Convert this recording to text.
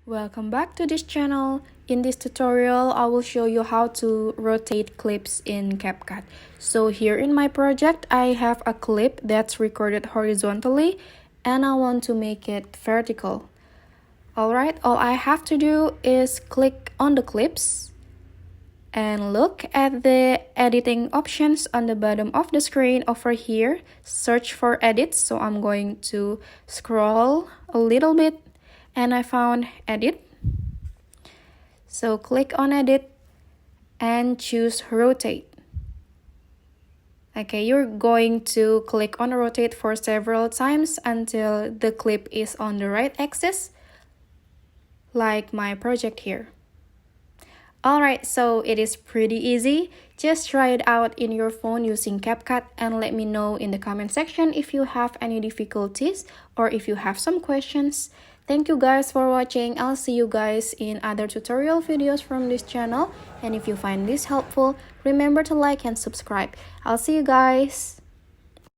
Welcome back to this channel. In this tutorial, I will show you how to rotate clips in CapCut. So here in my project, I have a clip that's recorded horizontally and I want to make it vertical. Alright, all I have to do is click on the clips and look at the editing options on the bottom of the screen over here. Search for edits, so I'm going to scroll a little bit and I found edit. So click on edit and choose rotate. Okay, you're going to click on rotate for several times until the clip is on the right axis, like my project here. Alright, so it is pretty easy. Just try it out in your phone using CapCut and let me know in the comment section if you have any difficulties or if you have some questions. Thank you guys for watching. I'll see you guys in other tutorial videos from this channel. And if you find this helpful, remember to like and subscribe. I'll see you guys.